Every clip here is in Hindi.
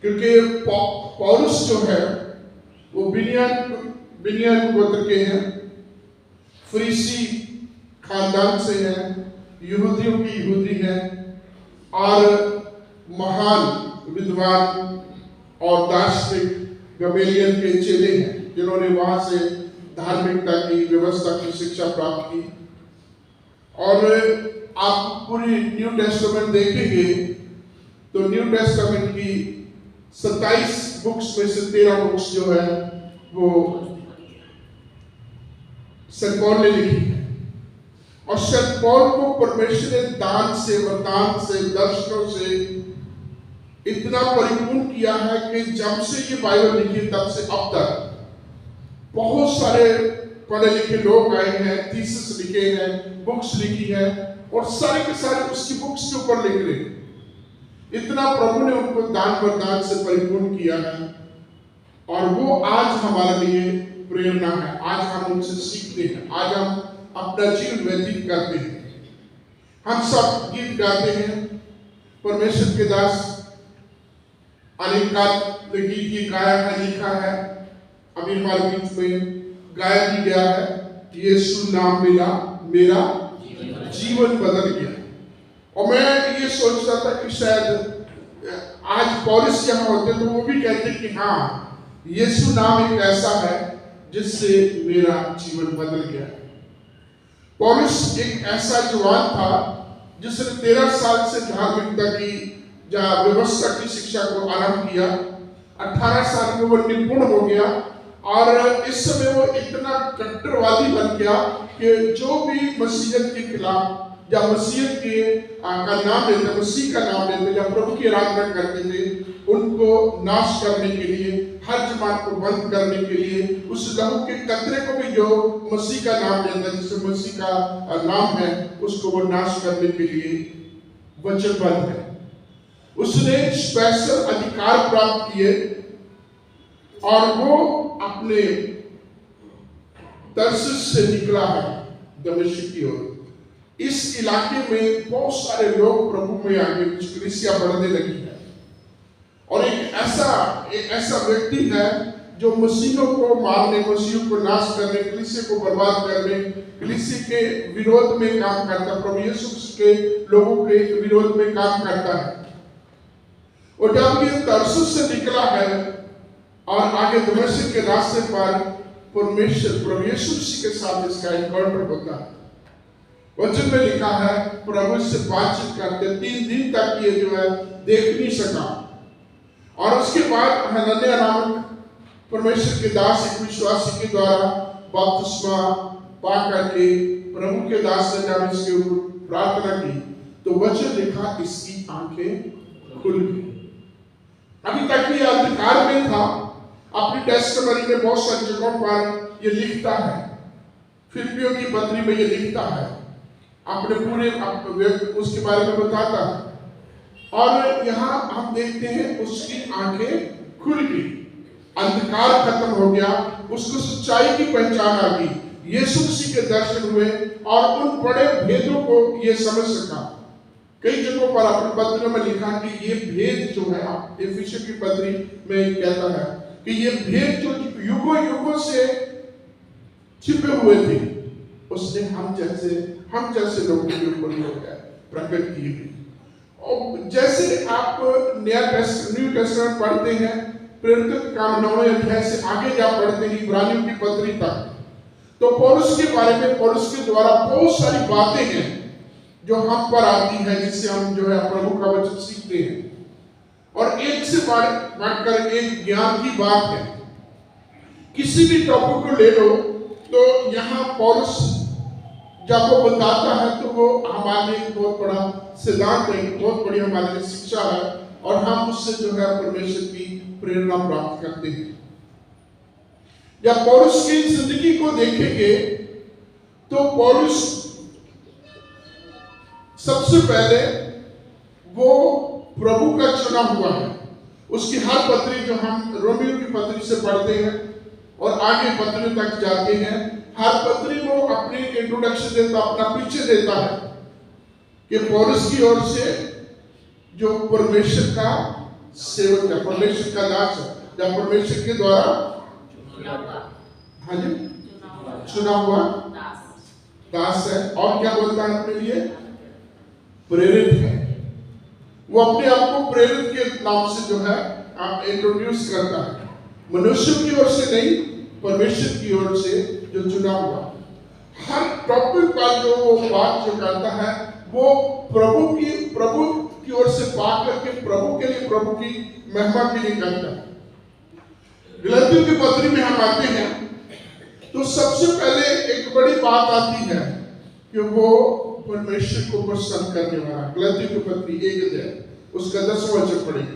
क्योंकि पौलुस जो है वो बिन्यामीन गोत्र के हैं, फरीसी खानदान से हैं, यहूदियों की यहूदी हैं और महान विद्वान और दार्शनिक गमेलियल के चेले हैं, जिन्होंने वहां से धार्मिकता की व्यवस्था की शिक्षा प्राप्त की। और आप पूरी न्यू टेस्टामेंट देखेंगे तो न्यू टेस्टामेंट की 27 बुक्स में से 13 बुक्स जो है वो सेंट पॉल ने लिखी है। और सेंट पॉल को परमेश्वर ने दान से, वरदान से, दर्शनों से इतना परिपूर्ण किया है कि जब से ये बाइबल लिखी तब से अब तक बहुत सारे पढ़े लिखे लोग आए हैं, थीसिस लिखे हैं, बुक्स लिखी है और सारे के सारे उसकी बुक्स के ऊपर लिख रहे हैं। इतना प्रभु ने उनको दान वरदान से परिपूर्ण किया है और वो आज हमारे लिए प्रेरणा है। आज हम उनसे सीखते हैं, आज हम अपना जीवन व्यतीत करते हैं। हम सब गीत गाते हैं, परमेश्वर के दास अनेक गीत ये गाया है, लिखा है, अभी हमारे बीच में गाया भी गया है, यीशु नाम मिला मेरा जीवन बदल गया। और मैं ये सोचता था कि शायद आज पौलुस यहाँ होते तो वो भी कहते कि हाँ, यीशु नाम एक ऐसा है जिससे मेरा जीवन बदल गया। पौलुस एक ऐसा जवान था जिसने 13 साल से धार्मिकता की व्यवस्था की शिक्षा को आरंभ किया। 18 साल में वो निपुण हो गया और इस समय वो इतना कट्टरवादी बन गया कि जो भी मसीहत के खिलाफ या मसीहत के का नाम लेते, मसीह का नाम लेते या प्रभु की आराधना करते थे, उनको नाश करने के लिए, हर जमात को बंद करने के लिए, उस लहू के कतरे को भी जो मसीह का नाम लेता है, जिससे मसीह का नाम है, उसको वो नाश करने के लिए वचनबद्ध है। उसने स्पेशल अधिकार प्राप्त किए और वो अपने तर्सुस से निकला है दमिश्क की ओर। इस इलाके में बहुत सारे लोग प्रभु में आगे कलीसिया बढ़ने लगी है और एक ऐसा व्यक्ति है जो मसीहों को मारने, मसीहों को नाश करने, कलीसिया को बर्बाद करने, कलीसिया के विरोध में काम करता, प्रभु यीशु के लोगों के विरोध में काम करता है। और जब ये तर्सुस से निकला है और आगे दमिश्क के रास्ते पर परमेश्वर प्रभु यीशु के साथ इसका एनकाउंटर होता है। वचन में लिखा है प्रभु से बातचीत करते 3 दिन तक ये जो है देख नहीं सका और उसके बाद हनन्याह नामक परमेश्वर के दास एक विश्वासी के द्वारा बपतिस्मा पा करके प्रभु के दास ने जब इसके ऊपर प्रार्थना की तो वचन लिखा इसकी आंखें खुल गई। अभी तक ये अंधकार में था। अपनी टेस्टिमनी में बहुत सारी जगहों पर ये लिखता है, फिलिपियों की पत्री में ये लिखता है, अपने पूरे उसके बारे में बताता है। और यहाँ हम देखते हैं उसकी आंखें खुल गई, अंधकार खत्म हो गया, उसको सच्चाई की पहचान आ गई, यीशु मसीह के दर्शन हुए और उन बड़े भेदों को ये समझ सका। कई जगहों पर अपनी पत्रियों में लिखा कि ये भेद जो है, एफिसियों की पत्री में कहता है कि ये भेद जो युगों युगों से छिपे हुए थे, उसने हम जैसे लोगों के ऊपर प्रकट किए गए। और जैसे आप न्यू टेस्टामेंट पढ़ते हैं, प्रेरितों का 9वें अध्याय से आगे जा पढ़ते हैं इब्रानियों की पत्री तक, तो पौलुस के बारे में, पौलुस के द्वारा बहुत सारी बातें हैं जो हम पर आती है, जिससे हम जो है प्रभु का वचन सीखते हैं। और एक से बढ़कर एक ज्ञान की बात है। किसी भी टॉपिक को ले लो तो यहाँ पौलुस जब वो बताता है तो वो हमारे लिए बहुत बड़ा सिद्धांत है, बहुत बड़ी हमारे लिए शिक्षा है और हम उससे जो है परमेश्वर की प्रेरणा प्राप्त करते हैं। जब पौलुस की जिंदगी को देखेंगे तो पौलुस सबसे पहले वो प्रभु का चुना हुआ है। उसकी हर पत्री जो हम रोमियो की पत्री से पढ़ते हैं और आगे पत्रियों तक जाते हैं, हर पत्री को अपनी इंट्रोडक्शन देता, अपना परिचय देता है कि पौलुस की ओर से जो परमेश्वर का सेवक है, परमेश्वर का दास है, या परमेश्वर के द्वारा हाँ जी चुना हुआ दास है। और क्या बोलता है अपने लिए? प्रेरित है। वो अपने आप को प्रेरित के नाम से जो है इंट्रोड्यूस करता है, मनुष्य की ओर से नहीं, परमेश्वर की ओर से जो चुना हुआ। हर टॉपिक का जो बात जो करता है वो प्रभु की ओर से पा करके प्रभु के लिए, प्रभु की महिमा के लिए करता है। गलातियों की पत्री में हम आते हैं तो सबसे पहले एक बड़ी बात आती है कि वो परमेश्वर को प्रसन्न करने वाला। गलातियों की पत्री 1 अध्याय उसका 10वां वचन पढ़ेंगे।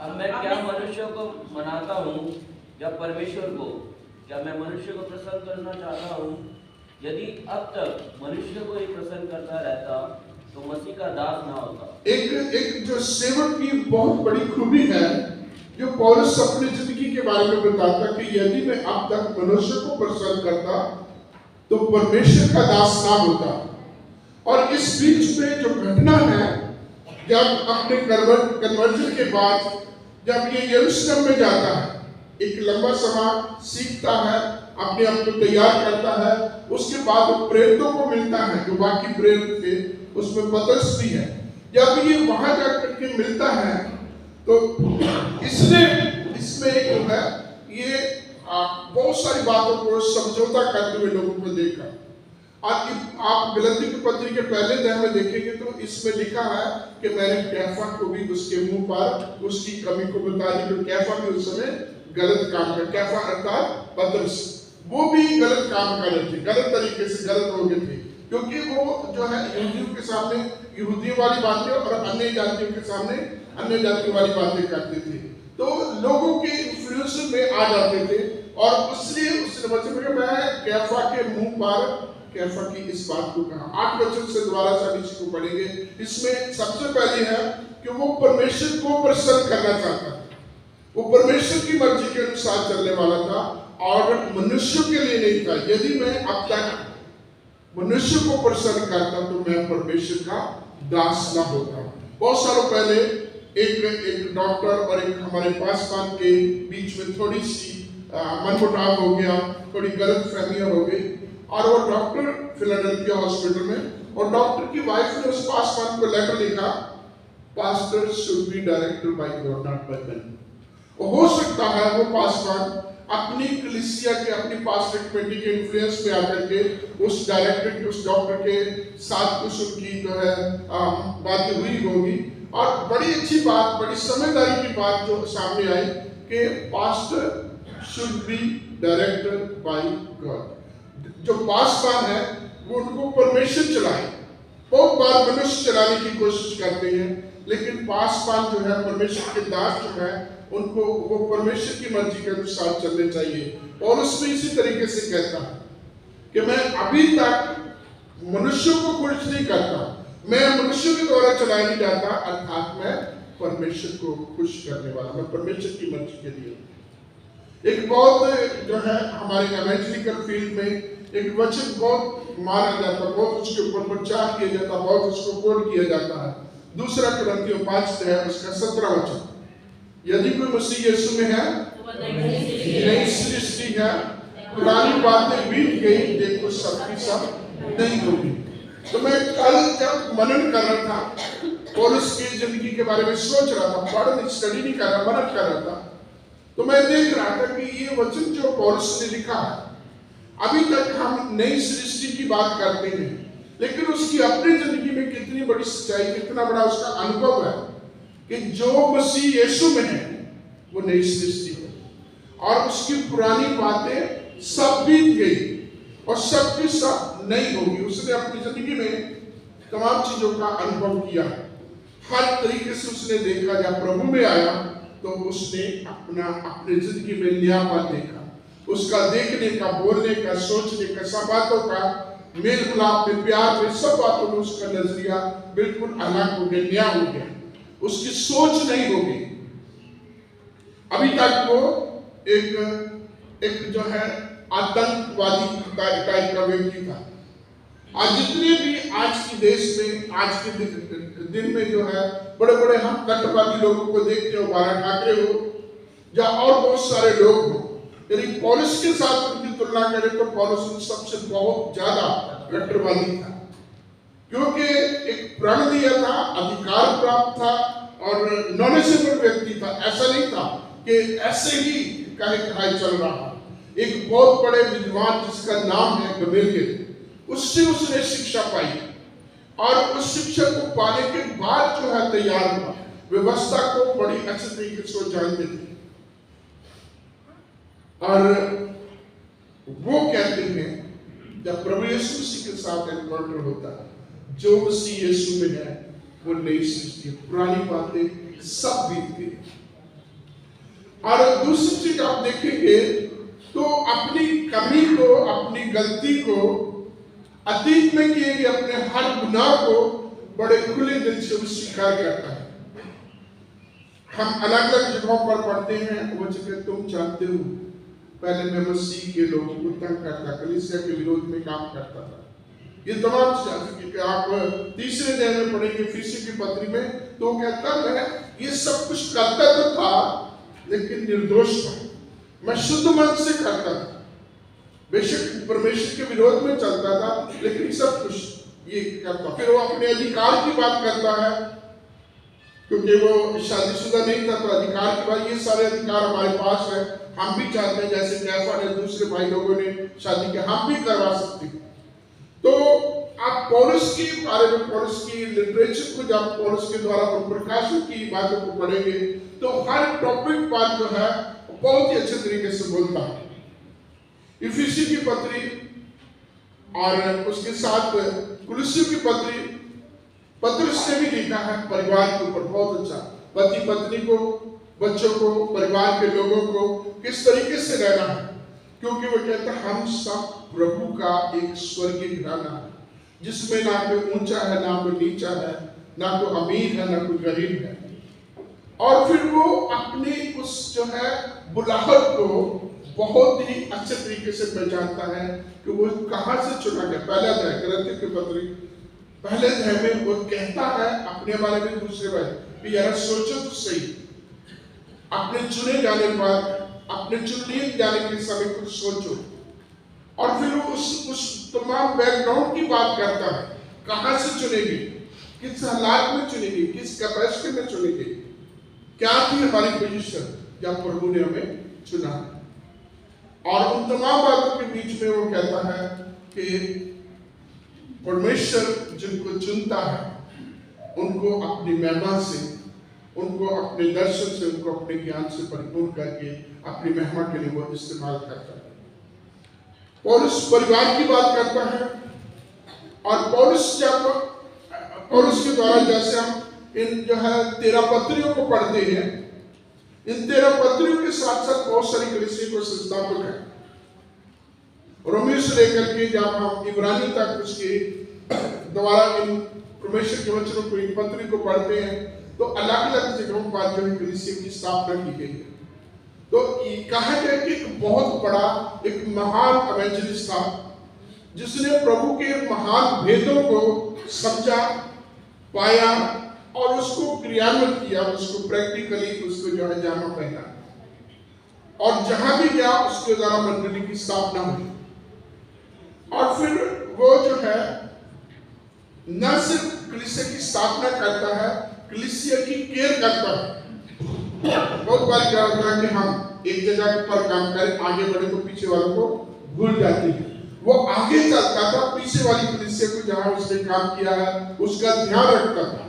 अब मैं क्या मनुष्य को मनाता हूँ या परमेश्वर को? क्या मैं मनुष्य को प्रसन्न करना चाहता हूँ? यदि अब तक मनुष्य को ही प्रसन्न करता रहता तो मसीह का दास ना होता। एक जो सेवक की बहुत बड़ी खूबी है जो पौलुस अपनी जिंदगी के बारे में बताता कि यदि मैं अब तक मनुष्य को प्रसन्न करता तो परमेश्वर का दास ना होता। और इस बीच में जो घटना है, जब अपने कन्वर्जन के बाद जब ये यरूशलेम में जाता है, एक लंबा समय सीखता है, अपने आप को तैयार करता है, उसके बाद वो प्रेरितों को मिलता है जो बाकी प्रेरित थे, उसमें पतरस भी है। जब ये वहां जाकर के मिलता है तो इसने इसमें जो है ये बहुत सारी बातों को समझौता करते हुए लोगों को देखा। आप गलातियों की पत्री के पहले अध्याय में देखेंगे तो इसमें लिखा है कि मैंने कैफा को भी उसके मुंह पर उसकी कमी को बता दी, तो कैफा भी उस समय गलत काम कर, कैफा अर्थात पतरस, वो भी गलत काम कर रहे थे, गलत तरीके से गलत हो गए थे, क्योंकि वो जो है यहूदियों के सामने यहूदियों वाली बातें और अन्य जातियों के सामने अन्य जातियों वाली बातें करते थे, तो लोगों के इन्फ्लुएंस में आ जाते थे। और इसलिए उसने वचन में मैं कैफा के मुंह पर कैफा की इस बात को कहा। 8 वचन से दोबारा से इसको पढ़ेंगे। इसमें सबसे पहले है कि वो परमेश्वर को प्रसन्न करना चाहता था, वो परमेश्वर की मर्जी के अनुसार चलने वाला था और मनुष्य के लिए नहीं था। यदि मैं अब तक मनुष्य को प्रसन्न करता तो मैं परमेश्वर का दास ना होता। बहुत सालों पहले एक डॉक्टर और एक हमारे पासवान के बीच में थोड़ी सी मनमुटाव हो गया, थोड़ी गलत फहमियां हो गई, और वो डॉक्टर फिलाडेल्फिया हॉस्पिटल में, और डॉक्टर की वाइफ ने उस पासवान को लेटर लिखा, pastor should be directed by God not by man. हो सकता है वो पासवान अपनी कलीसिया के, अपनी पास्टर कमेटी के इन्फ्लुएंस में आकर के उस डायरेक्टर के, उस डॉक्टर के साथ कुछ उनकी जो है बातें हुई होगी, और बड़ी अच्छी बात, बड़ी समझदारी की बात जो सामने आई कि pastor should be directed by God. जो पासवान है वो उनको परमेश्वर चलाए। बहुत बार मनुष्य चलाने की कोशिश करते हैं, लेकिन पासवान जो है, परमेश्वर के दास जो है, उनको वो परमेश्वर की मर्जी के अनुसार चलने चाहिए। और उसमें इसी तरीके से कहता है कि मैं अभी तक मनुष्यों को खुश नहीं करता, मैं मनुष्य के द्वारा चलाया नहीं जाता, अर्थात मैं परमेश्वर को खुश करने वाला, मैं परमेश्वर की मर्जी के लिए। एक बहुत जो है हमारे इवेंजलिकल फील्ड में एक वचन बहुत माना जाता, बहुत उसके ऊपर प्रचार किया जाता, बहुत उसको कोट किया जाता है। 2 कुरिन्थियों 5 है उसका 17 वचन, यदि कोई मसीह यीशु में है नई सृष्टि है, पुरानी बातें बीत गई, देखो सबकी सब नई होगी। तो मैं कल जब मनन कर रहा था, पौलुस की जिंदगी के बारे में सोच रहा था, पढ़ स्टडी नहीं कर रहा, मनन कर रहा था, तो मैं देख रहा था कि ये वचन जो पौलुस ने लिखा है, अभी तक हम नई सृष्टि की बात करते हैं, लेकिन उसकी अपनी जिंदगी में कितनी बड़ी सच्चाई, कितना बड़ा उसका अनुभव है कि जो मसीह यीशु में है वो नई सृष्टि है, और उसकी पुरानी बातें सब बीत गई और सब की सब नई होगी। उसने अपनी जिंदगी में तमाम चीजों का अनुभव किया, हर तरीके से उसने देखा। जब प्रभु में आया तो उसने अपनी जिंदगी में नया बात देखा, उसका देखने का, बोलने का, सोचने का, सब बातों का, मेल मिलाप में, प्यार में, सब बातों में उसका नजरिया बिल्कुल अलग हो गया, नया हो गया, उसकी सोच नहीं हो गई। अभी तक वो एक जो है आतंकवादी टाइप का व्यक्ति था। आज जितने भी आज के देश में आज के दिन में जो है बड़े बड़े हम कट्टरवादी लोगों को देखते हो, बाला ठाकरे हो या और बहुत सारे लोग हो, यदि पौलुस के साथ उनकी तुलना करें तो पौलुस उन सबसे बहुत ज्यादा कट्टरवादी था, क्योंकि एक प्रण दिया था, अधिकार प्राप्त था और नॉलेजेबल व्यक्ति था। ऐसा नहीं था कि ऐसे ही कहे चल रहा। एक बहुत बड़े विद्वान जिसका नाम है गमेलियल, उससे उसने शिक्षा पाई और उस शिक्षा को पाने के बाद जो है तैयार हुआ, व्यवस्था को बड़ी अच्छे तरीके से जानते थे। और वो कहते हैं जब प्रभु यीशु मसीह के साथ एनकाउंटर होता है, जो मसीह यीशु में है वो नई सृष्टि, पुरानी बातें सब बीत गई। और दूसरी चीज आप देखेंगे तो अपनी कमी को, अपनी गलती को, अतीत में किए गए अपने हर गुनाह को बड़े खुले दिल से वो स्वीकार करता है। हम अलग अलग जगहों पर पढ़ते हैं, वो जगह तुम जानते हो पहले मैं मसीह के लोगों को तंग करता, कलीसिया के विरोध में काम करता था। ये तमाम चीजें आप तीसरे अध्याय में पढ़ेंगे इफिसियों की पत्री में, तो कहता है ये सब कुछ करता तो था लेकिन निर्दोष था, मैं शुद्ध मन से करता था, बेशक परमेश्वर के विरोध में चलता था लेकिन सब कुछ ये करता। फिर वो अपने अधिकार की बात करता है, क्योंकि वो शादीशुदा नहीं था तो अधिकार की बात, ये सारे अधिकार हमारे पास है, हम भी चाहते हैं जैसे कैफा ने दूसरे भाई लोगों ने शादी की, हम भी करवा सकते हैं। तो आप पौलुस के बारे में, पौलुस की लिटरेचर को जब पौलुस के द्वारा प्रकाशन की बातों को पढ़ेंगे तो हर टॉपिक पर जो है बहुत ही अच्छे तरीके से बोलता है। इफिसियों की पत्री और उसके साथ कुलुस्सियों की पत्री, पत्रुस ने भी लिखा है परिवार के ऊपर बहुत अच्छा, पति पत्नी को, बच्चों को, परिवार के लोगों को किस तरीके से रहना है, क्योंकि वो कहता है हम सब प्रभु का एक स्वर्गीय घराना है जिसमें ना कोई ऊंचा है ना कोई नीचा है, ना कोई अमीर है ना कोई गरीब है। और फिर वो अपनी उस जो है बुलाहट को बहुत ही अच्छे तरीके से पहचानता है कि वो कहाँ से चुना गया। पहला अध्याय गलातियों की पत्री पहले अध्याय में वो कहता है अपने बारे में दूसरे बारे कि यार सोचो तो सही, अपने चुने जाने पर, अपने चुन लिए जाने के समय कुछ सोचो। और फिर वो उस तमाम बैकग्राउंड की बात करता है, कहाँ से चुनेगी, किस हालात में चुनेगी, किस कैपेसिटी में चुनेगी, क्या थी हमारी पोजीशन जब प्रभु ने हमें चुना। और उन तमाम बातों के बीच में वो कहता है कि परमेश्वर जिनको चुनता है उनको अपनी महिमा से, उनको अपने दर्शन से, उनको अपने ज्ञान से परिपूर्ण करके अपनी महिमा के लिए वो इस्तेमाल करता है। पौलुस परिवार की बात करता है और पौलुस के द्वारा जैसे हम इन जो है 13 पत्रियों को पढ़ते हैं, इन 13 पत्रियों के साथ साथ बहुत सारी कलीसिया को संस्थापक है। रोमियो से लेकर के जब हम इब्रानी तक उसके द्वारा इन परमेश्वर के वचनों को, इन पत्री को पढ़ते हैं तो अलग अलग जगहों पर जो है कलीसिया की स्थापना की गई है। तो कहा गया कि एक बहुत बड़ा, एक महान एवेंजलिस्ट था जिसने प्रभु के महान भेदों को समझा, पाया और उसको क्रियान्वित किया, उसको प्रैक्टिकली उसको जो है जाना पहना, और जहां भी गया उसके द्वारा मंडली की स्थापना हुई। और फिर वो जो है न सिर्फ कलीसिया की स्थापना करता है, कलीसिया की केयर करता है। बहुत बार क्या होता है कि हम एक जगह पर काम करें, आगे बढ़े तो पीछे वालों को भूल जाते हैं। वो आगे चलता था, पीछे वाली कलीसिया को जहां उसने काम किया है उसका ध्यान रखता था,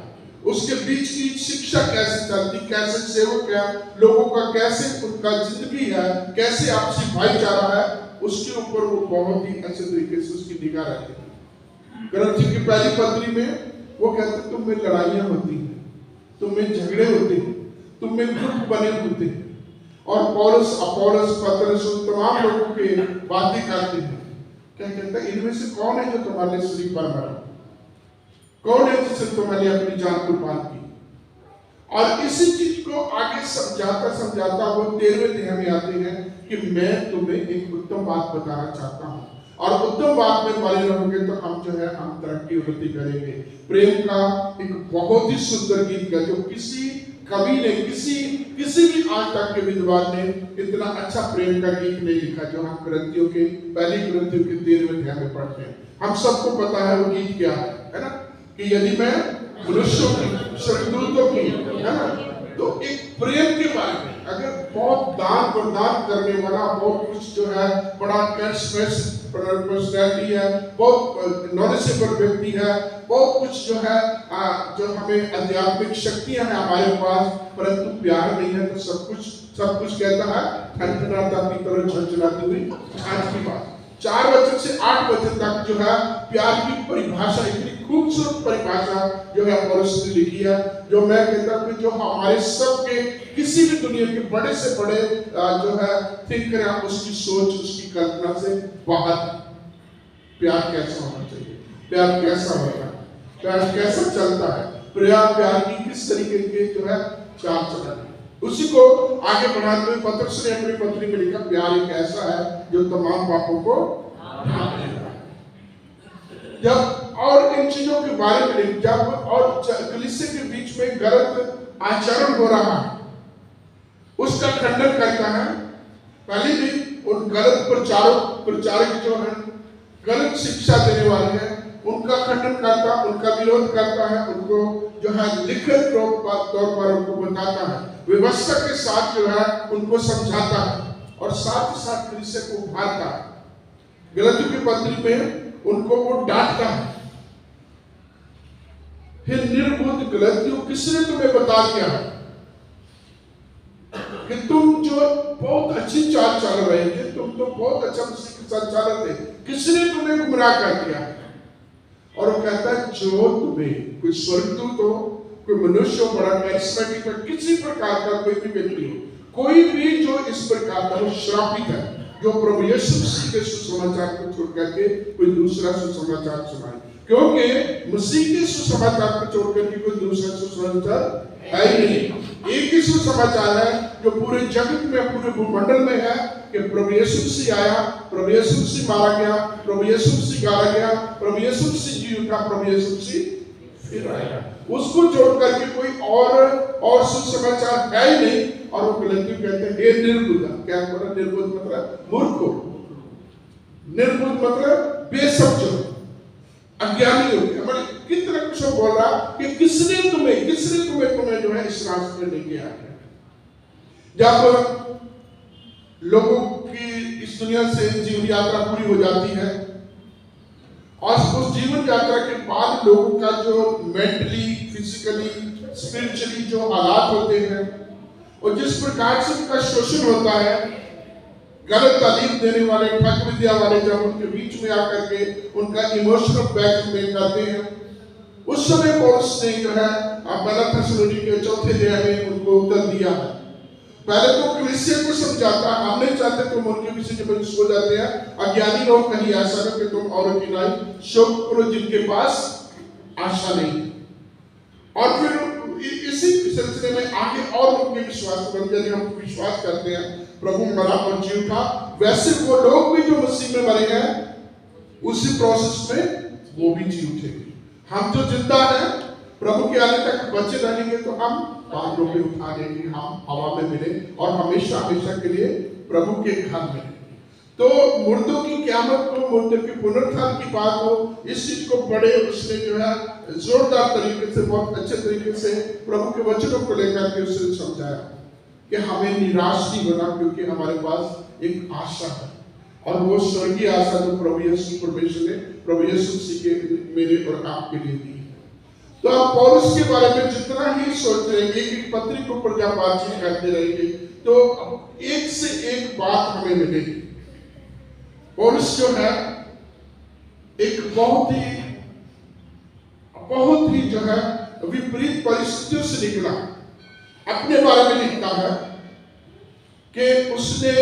उसके बीच की शिक्षा कैसे चलती, कैसे सेवक है, लोगों का कैसे उनका जिंदगी है, कैसे आपसी भाईचारा है, उसके ऊपर वो बहुत ही अच्छे तरीके से उसकी निगाह रखते थे। गलातियों की पहली पत्री में वो कहते तुम में लड़ाइयां होती हैं, तुम में झगड़े होते हैं, तुम में ग्रुप बने होते हैं, और पौलुस, अपोलोस, पतरस तमाम लोगों के बातें करते हैं। क्या कहता है इनमें से कौन है जो तुम्हारे लिए शरीर पर मरा, कौन है जिससे तुम्हारे अपनी जान कुर्बान की। और इसी चीज को आगे समझाता समझाता वो 13वें अध्याय में आते हैं कि मैं तुम्हें एक उत्तम बात बताना चाहता हूँ, और उत्तम बात में बने रहोगे तो हम जो है हम तरक्की उन्नति करेंगे। प्रेम का एक बहुत ही सुंदर गीत का, जो किसी कवि ने किसी भी आज तक के विद्वान ने इतना अच्छा प्रेम का गीत नहीं लिखा, जो हम पहली कुरिन्थियों के 13वें अध्याय में पढ़ते हैं। हम सबको पता है वो गीत क्या है ना, कि यदि मैं मनुष्यों की स्वर्गदूतों की, है ना, तो एक प्रेम के बारे में, अगर बहुत दान प्रदान करने वाला, बहुत कुछ जो है बड़ा पर्सनैलिटी है, बहुत नॉलेजेबल व्यक्ति है, बहुत कुछ जो है जो हमें आध्यात्मिक शक्तियां हैं हमारे पास, परंतु प्यार नहीं है तो सब कुछ कहता है ठनठनाता पीतल झलझलाती हुई आज की बात। 4 वचन से 8 वचन तक जो है प्यार की परिभाषा, इतनी खूबसूरत परिभाषा जो है पौलुस ने लिखी है, जो मैं कहता हूँ कि जो हमारे सबके किसी भी दुनिया के बड़े से बड़े जो है थिंकर है, उसकी सोच, उसकी कल्पना से बाहर। प्यार कैसा होना चाहिए, प्यार कैसा होता है, प्यार कैसा चलता है, प्यार की किस तरीके के जो है चाल चलन, उसी को आगे बढ़ाते हुए पतरस ने अपनी पत्री में लिखा, प्यार एक ऐसा है जो तमाम पापों को ढांप देता है। जब और इन चीजों के बारे में जब और कलीसिया के बीच में गलत आचरण हो रहा है, उसका खंडन करता है। पहले भी उन गलत प्रचारक जो है, गलत शिक्षा देने वाले हैं, उनका खंडन करता, उनका विरोध करता है, उनको जो है लिखित तौर पर उनको बताता है, व्यवस्था के साथ जो है उनको समझाता है, और साथ ही साथ कलीसिया को उभारता है। गलतियों की पत्री में उनको वो डांटता है, फिर निर्बुद्ध गलतियों, किसने तुम्हें बता दिया कि तुम जो बहुत अच्छी चाल चल रहे थे, तुम तो बहुत अच्छा मसीह के साथ चल रहे थे, किसने तुम्हें गुमराह कर दिया? और वो कहता है जो तुम्हें, कोई स्वर्गदूत हो, कोई मनुष्य हो, बड़ा कैरिस्मेटिक हो, किसी प्रकार का कोई भी व्यक्ति हो, कोई भी जो इस प्रकार का वो श्रापित है, जो प्रभु यीशु मसीह के सुसमाचार को छोड़ करके कोई दूसरा सुसमाचार सुनाए, क्योंकि मसीह के सुसमाचार को छोड़ करके कोई दूसरा सुसमाचार है ही नहीं। एक ही सुसमाचार है जो पूरे जगत में, पूरे भूमंडल में है, कि प्रभु यीशु मसीह आया, प्रभु यीशु मसीह मारा गया, प्रभु यीशु मसीह गाड़ा गया, प्रभु यीशु मसीह जी उठा, प्रभु यीशु मसीह फिर आया। उसको जोड़ करके कोई और सुसमाचार है ही नहीं। और वो गलतियों कहते हैं हे निर्बुद्ध, क्या बोला? निर्बुद्ध मतलब मूर्ख हो, निर्बुद्ध मतलब बेसमझ, अज्ञानी हो गया। कितना कुछ बोल रहा कि किसने तुम्हें जो है इस रास्ते में लेके आया। जब लोगों की इस दुनिया से जीवन यात्रा पूरी हो जाती है, और उस जीवन यात्रा के बाद लोगों का जो मेंटली, फिजिकली, स्पिरिचुअली जो हालात होते हैं, और जिस प्रकार से उनका शोषण होता है, गलत तालीम देने वाले, ठग विद्या वाले जब उनके बीच में आकर के उनका इमोशनल ब्लैकमेल करते हैं, उस समय पौलुस ने जो है पहला थिस्सलुनीके के 4 अध्याय में उनको उत्तर दिया है। पहले तो कलीसिया को समझाता, हम नहीं चाहते तुम उनके पीछे जबरदस्त हो जाते हैं, अज्ञानी लोग, कहीं ऐसा न कि तुम औरों की नाई शोक करो जिनके पास आशा नहीं। और फिर इसी सिलसिले में आगे और उनके विश्वास को बन, यदि हम विश्वास करते हैं प्रभु मरा और जी उठा, वैसे वो लोग भी जो मसीह में मरे हैं, उसी प्रोसेस में वो भी जी उठेंगे। हम जो जिंदा हैं, प्रभु के आने तक बचे रहेंगे, तो हम बादलों में उठा लेंगे, हम हवा में मिले और हमेशा हमेशा के लिए प्रभु के घर में। तो मुर्दों की क़यामत को, मुर्दों के पुनरुत्थान की बात हो, इस चीज को बड़े उसने जो है जोरदार तरीके से, बहुत अच्छे तरीके से प्रभु के वचनों को लेकर के उसने समझाया कि हमें निराश नहीं होना, क्योंकि हमारे पास एक आशा है, और वो स्वर्गीय आशा जो प्रभु यीशु परमेश्वर ने प्रभु यीशु मसीह के मेरे और आपके लिए दी। तो आप पौलुस के बारे में जितना ही सोच रहेंगे, एक पत्री के ऊपर जब बातचीत करते रहेंगे, तो एक से एक बात हमें मिलेगी। पौलुस जो है एक बहुत ही जो है विपरीत परिस्थितियों से निकला। अपने बारे में लिखता है कि उसने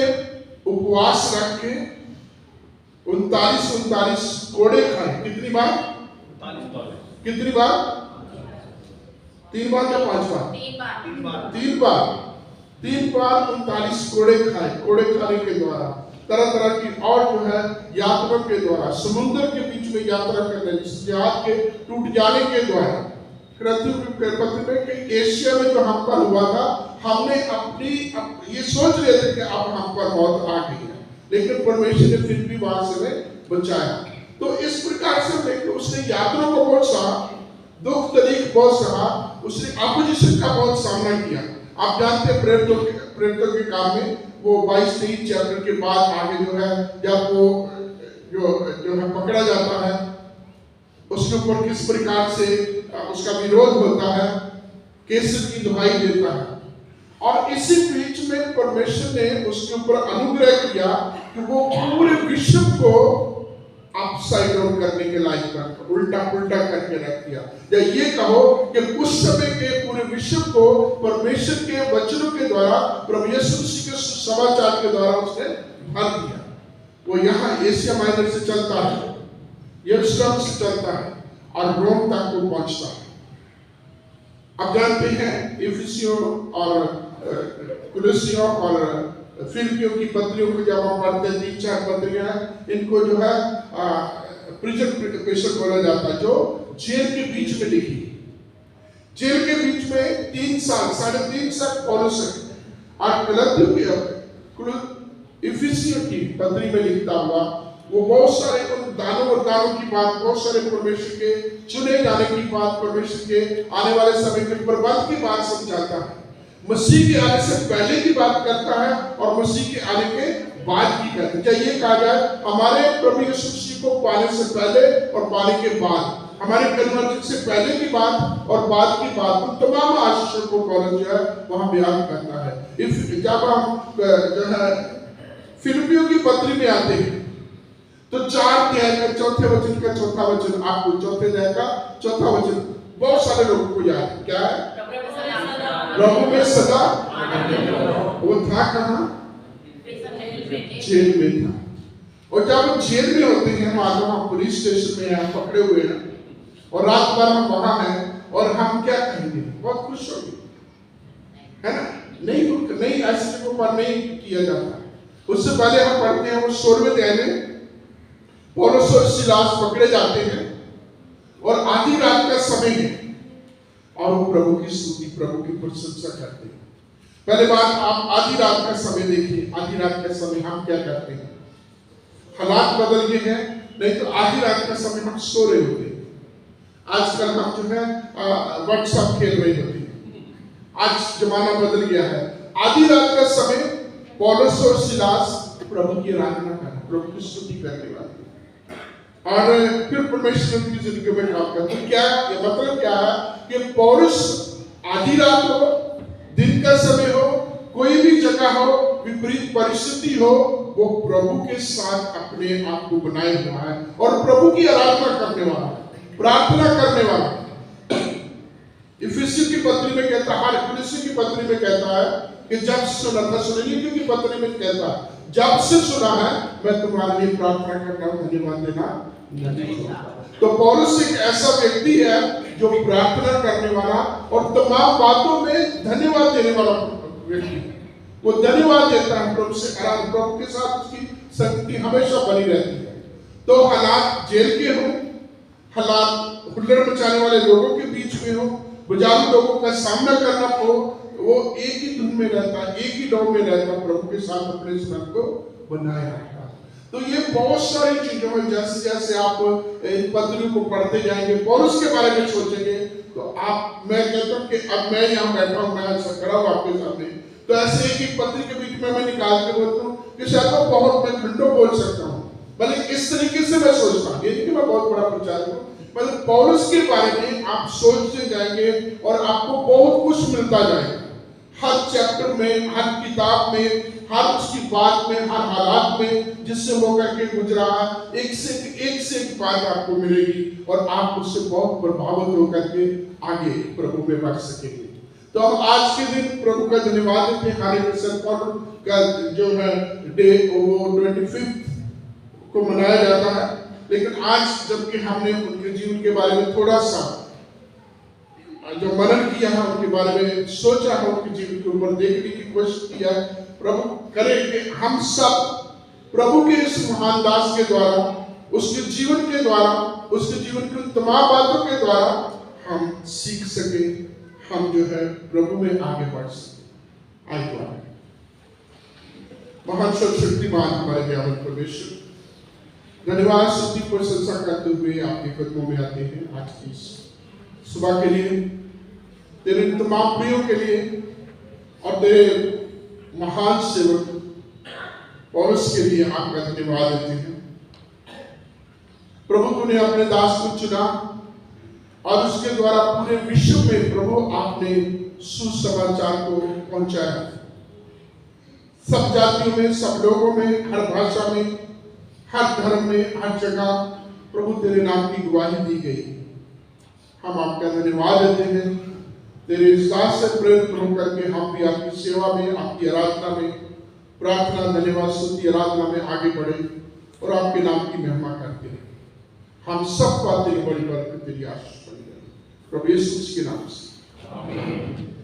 उपवास रख के 39 कोड़े खाए। कितनी बार? 43 बार। 3 बार या 5 बार? 3 बार 39 कोड़े खाए। कोड़े खाने के द्वारा तरह तरह की और जो है यात्रा के द्वारा समुद्र के बीच में यात्रा करने, जहाज के टूट जाने के द्वारा पत्र में कि एशिया में जो हम पर हुआ था, हमने अपनी ये सोच रहे थे कि अब हम पर मौत आ गई है, लेकिन परमेश्वर ने फिर भी वहां से बचाया। तो इस प्रकार से देखिए उसने यात्रा को बहुत सहा, दुख तकलीफ बहुत सहा, उसने अपोजिशन का बहुत सामना किया। आप जानते हैं प्रेरितों के काम में वो 22-23 चैप्टर के बाद आगे जो है जब वो जो है पकड़ा जाता है, उसके ऊपर किस प्रकार से उसका विरोध होता है, केसर की दुहाई देता है, और इसी बीच में परमेश्वर ने उसके ऊपर अनुग्रह किया कि वो पूरे विश्व को अपसाइड डाउन करने के लायक कर उल्टा पुल्टा करके रख दिया। या ये कहो कि उस समय के पूरे विश्व को परमेश्वर के वचनों के द्वारा, प्रभु यीशु मसीह के समाचार के द्वारा उसने भर दिया। वो यहाँ एशिया माइनर से चलता है, यरूशलेम से चलता है और रोम तक को पहुंचता है। आप जानते हैं इफिसियों और कुलुसियों और फिलिपियों की पत्रियों को जब हम पढ़ते हैं, 3-4 पत्रियां इनको जो है प्रिजन पेशर बोला जाता है, जो जेल के बीच में लिखी। जेल के बीच में 3 साल 3.5 साल पौलुस और गलातियों की इफिसियों की पत्री में लिखता हुआ वो बहुत सारे उन दानों और दानों की बात, बहुत सारे परमेश्वर के चुने जाने की बात, परमेश्वर के आने वाले समय के प्रबंध की बात समझाता है। मसीह के आने से पहले की बात करता है और मसीह के आने के बाद की कहता है। क्या ये कहा जाए हमारे प्रभु यीशु मसीह को पाने से पहले और पाने के बाद, हमारे कन्वर्जन से पहले की बात और बाद की बात, उन तमाम आशीषों को पौलुस जो है वहां बयान करता है। जब हम जो है फिलिपियों की पत्री में आते हैं तो 4 अध्याय का चौथे वचन का चौथा वचन, आपको चौथे अध्याय का चौथा वचन बहुत सारे लोगों को याद है। क्या है? प्रभु में सदा। वो था कहाँ? जेल में था। और जब हम जेल में होते हैं, मान लो हम पुलिस स्टेशन में हैं, पकड़े हुए हैं और रात भर हम वहां हैं, और हम क्या कहेंगे? बहुत खुश होंगे, है ना? नहीं ऐसे जगहों पर नहीं किया जाता। उससे पहले हम पढ़ते हैं वो 16वें अध्याय में पौलुस और सिलास पकड़े जाते हैं और आधी रात का समय है और वो प्रभु की स्तुति, प्रभु की प्रशंसा करते हैं। पहले बात आप आधी रात का समय देखिए। आधी रात का समय हम क्या करते हैं? हालात बदल गए हैं, नहीं तो आधी रात का समय हम सो रहे होते हैं। आजकल हम जो है व्हाट्सएप खेल रहे होते हैं। आज जमाना बदल गया है। आधी रात का समय पौलुस और सिलास प्रभु की आराधना कर, प्रभु की स्तुति करने वाले, और फिर परमेश्वर की जिंदगी में काम करते हैं। क्या ये मतलब क्या है कि पौलुस आधी रात हो, दिन का समय हो, कोई भी जगह हो, विपरीत परिस्थिति हो, वो प्रभु के साथ अपने आप को बनाए हुआ है और प्रभु की आराधना करने वाला है, प्रार्थना करने वाला है। इफिसियों की पत्री में कहता है, कुलुसियों की पत्री में कहता है कि जब सुना था, सुनीलियों की पत्री में कहता है जब से सुना है मैं तुम्हारे लिए प्रार्थना करता हूं, धन्यवाद देना नहीं होगा। तो पौलुस एक ऐसा व्यक्ति है जो प्रार्थना करने वाला और तमाम बातों में धन्यवाद देने वाला व्यक्ति है। वो धन्यवाद देता है प्रभु से, प्रभु के साथ उसकी संगति हमेशा बनी रहती है। तो हालात जेल के हो, हालात हुल्लड़ मचाने वाले लोगों के बीच में हो, बुझारू लोगों का सामना करना हो, वो एक ही धुन में रहता है, एक ही डोम में रहता है, प्रभु के साथ अपने संबंध को बनाए रखता है। तो ये बहुत सारी चीजों में जैसे जैसे आप इन पत्रियों को पढ़ते जाएंगे, पौलुस के बारे में सोचेंगे, तो आप, मैं कहता हूँ कि अब मैं यहाँ बैठा हूँ, मैं ऐसा खड़ा हूँ आपके सामने, तो ऐसे एक ही पत्री के बीच में मैं निकाल के बोलता हूँ कि शायद मैं बहुत, मैं घंटों बोल सकता हूँ, मतलब इस तरीके से मैं सोचता हूँ। ये नहीं कि मैं बहुत बड़ा प्रचारक हूँ, मतलब पौलुस के बारे में आप सोचते जाएंगे और आपको बहुत कुछ मिलता जाएगा। हर चैप्टर में, हर किताब में, हर उसकी बात में, हर हालात में जिससे होकर के गुजरा है, एक से एक बात आपको मिलेगी और आप उससे बहुत प्रभावित होकर के आगे प्रभु में बढ़ सकेंगे। तो हम आज के दिन प्रभु का धन्यवाद देते हैं। हाले सेंट पॉल का जो है डे वो 25 को मनाया जाता है, लेकिन आज जबकि हमने उनके जीवन के बारे में थोड़ा सा जो मनन किया है उनके बारे में सोचा है, उनके जीवन के ऊपर देखने की कोशिश किया है। प्रभु करे कि हम सब प्रभु के इस महान दास के द्वारा, उसके जीवन के द्वारा, उसके जीवन की तमाम बातों के द्वारा हम सीख सके, हम जो है प्रभु में आगे बढ़ सके। आइए तो महान सर्वशक्तिमान हमारे दयावान परमेश्वर, धन्यवाद स्तुति प्रशंसा करते हुए आपके कदमों में आते हैं। आज की सुबह के लिए, तेरे तमाम प्रियों के लिए और तेरे महान सेवक पौलुस के लिए आपका धन्यवाद देते हैं। प्रभु तूने अपने दास को चुना और उसके द्वारा पूरे विश्व में प्रभु आपने सुसमाचार को पहुंचाया। सब जातियों में, सब लोगों में, हर भाषा में, हर धर्म में, हर जगह प्रभु तेरे नाम की गवाही दी गई। हम आपका धन्यवाद देते हैं। तेरे इस दास से प्रेरित होकर के हम भी आपकी सेवा में, आपकी आराधना में, प्रार्थना, धन्यवाद, स्तुति, आराधना में आगे बढ़े और आपके नाम की महिमा करते हैं। हम सब बातें बड़ी बरकत तेरी आशीष बनी रहे। प्रभु यीशु के नाम से आमीन।